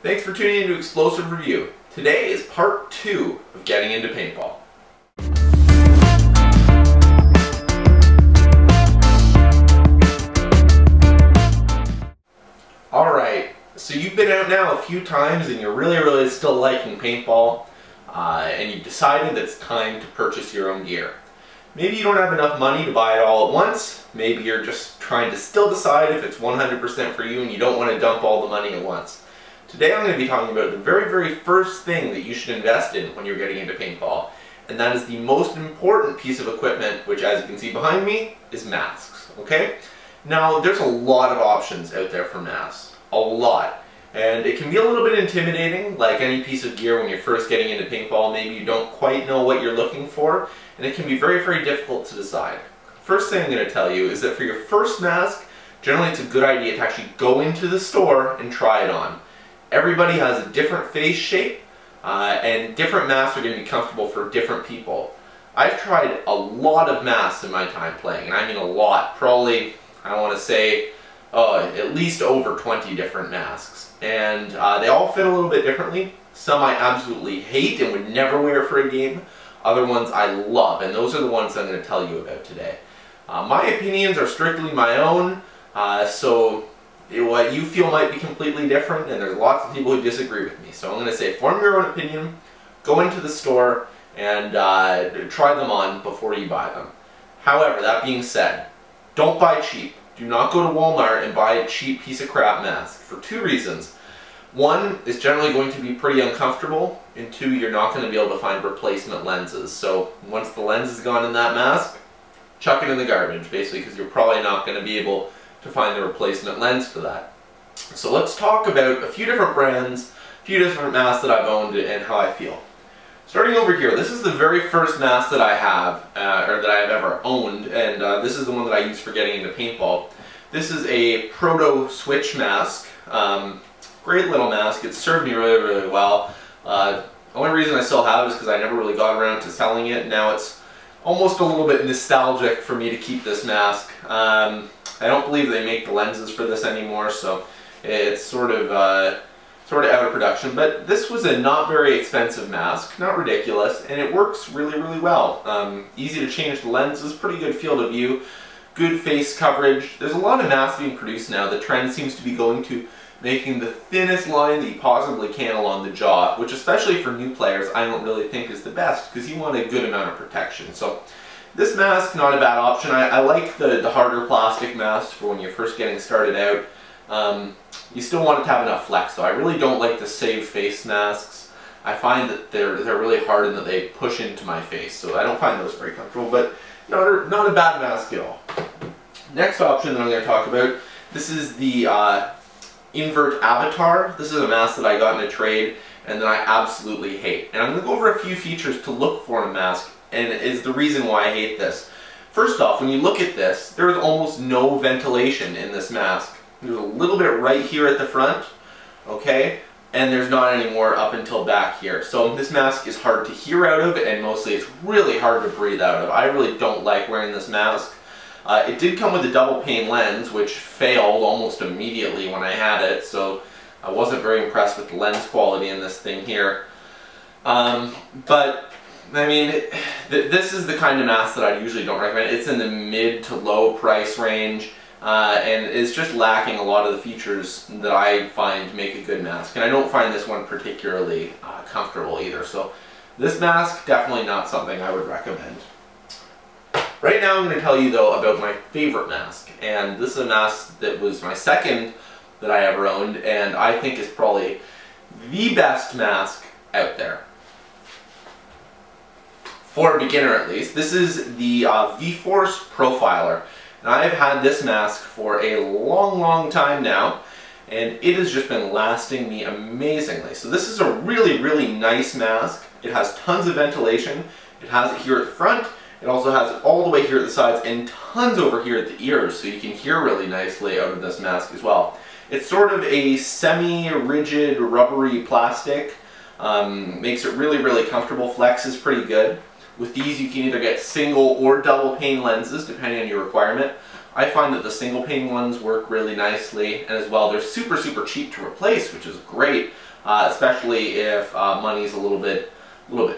Thanks for tuning in to Explosive Review. Today is part 2 of getting into paintball. Alright, so you've been out now a few times and you're really still liking paintball, and you've decided that it's time to purchase your own gear. Maybe you don't have enough money to buy it all at once. Maybe you're just trying to still decide if it's 100% for you and you don't want to dump all the money at once. Today I'm going to be talking about the very first thing that you should invest in when you're getting into paintball, and that is the most important piece of equipment, which, as you can see behind me, is masks. Okay? Now, there's a lot of options out there for masks. A lot. And it can be a little bit intimidating, like any piece of gear when you're first getting into paintball. Maybe you don't quite know what you're looking for, and it can be very difficult to decide. First thing I'm going to tell you is that for your first mask, generally it's a good idea to actually go into the store and try it on. Everybody has a different face shape, and different masks are going to be comfortable for different people. I've tried a lot of masks in my time playing, and I mean a lot. Probably, I want to say, at least over 20 different masks. And they all fit a little bit differently. Some I absolutely hate and would never wear for a game. Other ones I love, and those are the ones I'm going to tell you about today. My opinions are strictly my own, so what you feel might be completely different, and there's lots of people who disagree with me. So I'm going to say, form your own opinion, go into the store, and try them on before you buy them. However, that being said, don't buy cheap. Do not go to Walmart and buy a cheap piece of crap mask for two reasons. One, it's generally going to be pretty uncomfortable, and two, you're not going to be able to find replacement lenses. So once the lens is gone in that mask, chuck it in the garbage, basically, because you're probably not going to be able to find the replacement lens for that. So let's talk about a few different brands, a few different masks that I've owned and how I feel. Starting over here, this is the very first mask that I have, or that I have ever owned, and this is the one that I use for getting into paintball. This is a Proto Switch mask. Great little mask. It's served me really well. The only reason I still have it is because I never really got around to selling it. Now it's almost a little bit nostalgic for me to keep this mask. I don't believe they make the lenses for this anymore, so it's sort of out of production. But this was a not very expensive mask, not ridiculous, and it works really well. Easy to change the lenses, pretty good field of view, good face coverage. There's a lot of masks being produced now. The trend seems to be going to making the thinnest line that you possibly can along the jaw, which, especially for new players, I don't really think is the best, because you want a good amount of protection. So this mask, not a bad option. I like the harder plastic masks for when you're first getting started out. You still want it to have enough flex, though. I really don't like the save face masks. I find that they're really hard and that they push into my face, so I don't find those very comfortable, but not a bad mask at all. Next option that I'm going to talk about, this is the Invert Avatar. This is a mask that I got in a trade and that I absolutely hate. And I'm going to go over a few features to look for in a mask, and is the reason why I hate this. First off, when you look at this, there is almost no ventilation in this mask. There's a little bit right here at the front, okay? And there's not any more up until back here. So this mask is hard to hear out of, and mostly it's really hard to breathe out of. I really don't like wearing this mask. It did come with a double pane lens, which failed almost immediately when I had it, so I wasn't very impressed with the lens quality in this thing here. But, I mean, this is the kind of mask that I usually don't recommend. It's in the mid to low price range, and it's just lacking a lot of the features that I find make a good mask. And I don't find this one particularly comfortable either, so this mask, definitely not something I would recommend. Right now I'm going to tell you, though, about my favorite mask, and this is a mask that was my second that I ever owned, and I think is probably the best mask out there. For a beginner, at least. This is the VForce Profiler, and I have had this mask for a long time now, and it has just been lasting me amazingly. So this is a really nice mask. It has tons of ventilation. It has it here at the front. It also has it all the way here at the sides and tons over here at the ears, so you can hear really nicely out of this mask as well. It's sort of a semi-rigid, rubbery plastic. Makes it really comfortable. Flex is pretty good. With these, you can either get single or double pane lenses, depending on your requirement. I find that the single pane ones work really nicely, and as well they're super cheap to replace, which is great, especially if money's a little bit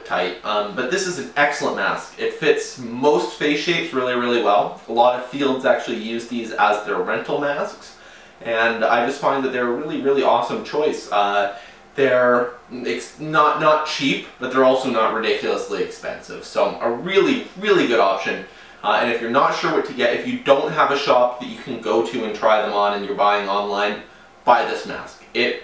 tight. But this is an excellent mask. It fits most face shapes really well. A lot of fields actually use these as their rental masks, and I just find that they're a really awesome choice. They're not cheap, but they're also not ridiculously expensive. So a really good option. And if you're not sure what to get, if you don't have a shop that you can go to and try them on and you're buying online, buy this mask. It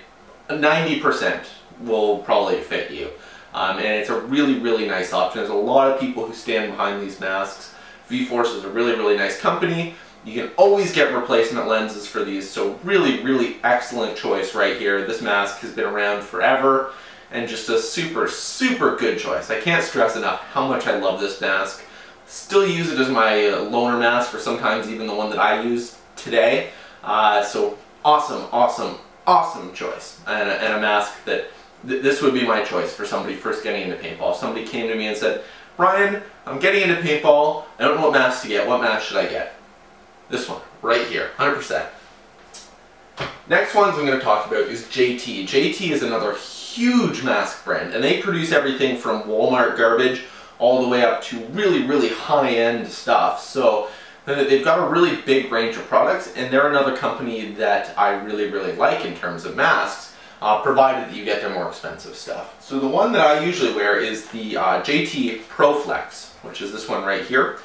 90% will probably fit you. And it's a really nice option. There's a lot of people who stand behind these masks. VForce is a really nice company. You can always get replacement lenses for these, so really excellent choice right here. This mask has been around forever and just a super good choice. I can't stress enough how much I love this mask. Still use it as my loaner mask, or sometimes even the one that I use today. So awesome choice, and a mask that this would be my choice for somebody first getting into paintball. If somebody came to me and said, "Ryan, I'm getting into paintball, I don't know what mask to get, what mask should I get?" This one, right here, 100%. Next ones I'm going to talk about is JT. JT is another huge mask brand, and they produce everything from Walmart garbage all the way up to really high-end stuff. So they've got a really big range of products, and they're another company that I really like in terms of masks, provided that you get their more expensive stuff. So the one that I usually wear is the JT Pro Flex, which is this one right here.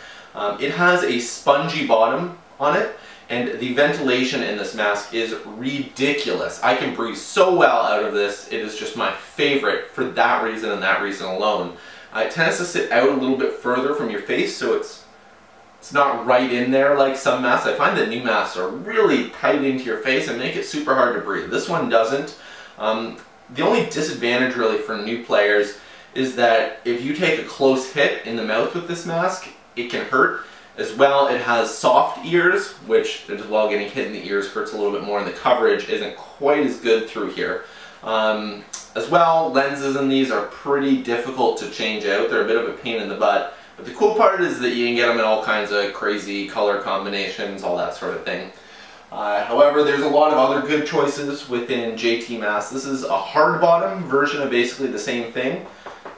It has a spongy bottom on it, and the ventilation in this mask is ridiculous. I can breathe so well out of this. It is just my favorite for that reason and that reason alone. It tends to sit out a little bit further from your face, so it's not right in there like some masks. I find that new masks are really tight into your face and make it super hard to breathe. This one doesn't. The only disadvantage really for new players is that if you take a close hit in the mouth with this mask, it can hurt. As well, it has soft ears, which as well getting hit in the ears hurts a little bit more, and the coverage isn't quite as good through here. As well, lenses in these are pretty difficult to change out. They're a bit of a pain in the butt. But the cool part is that you can get them in all kinds of crazy color combinations, all that sort of thing. However, there's a lot of other good choices within JT masks. This is a hard bottom version of basically the same thing.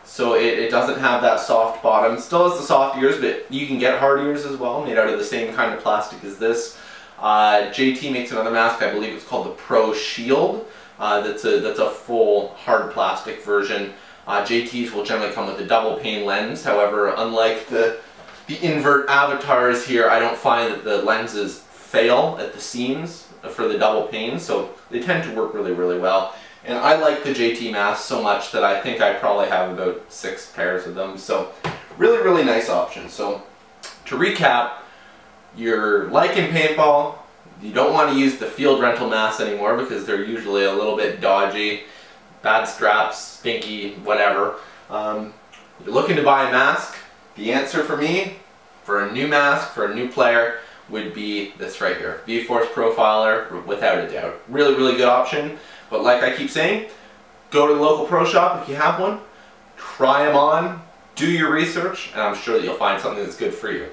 So it doesn't have that soft bottom. Still has the soft ears, but you can get hard ears as well, made out of the same kind of plastic as this. JT makes another mask, I believe it's called the Pro Shield. That's a full hard plastic version. JTs will generally come with a double pane lens. However, unlike the Invert Avatars here, I don't find that the lenses fail at the seams for the double pane, so they tend to work really well. And I like the JT mask so much that I think I probably have about 6 pairs of them. So really nice option. So to recap, you're liking paintball, you don't want to use the field rental masks anymore because they're usually a little bit dodgy, bad straps, stinky, whatever. You're looking to buy a mask. The answer for me, for a new mask, for a new player, would be this right here. VForce Profiler, without a doubt. Really good option. But like I keep saying, go to the local pro shop if you have one, try them on, do your research, and I'm sure that you'll find something that's good for you.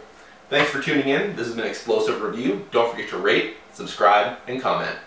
Thanks for tuning in. This has been Explosive Review. Don't forget to rate, subscribe, and comment.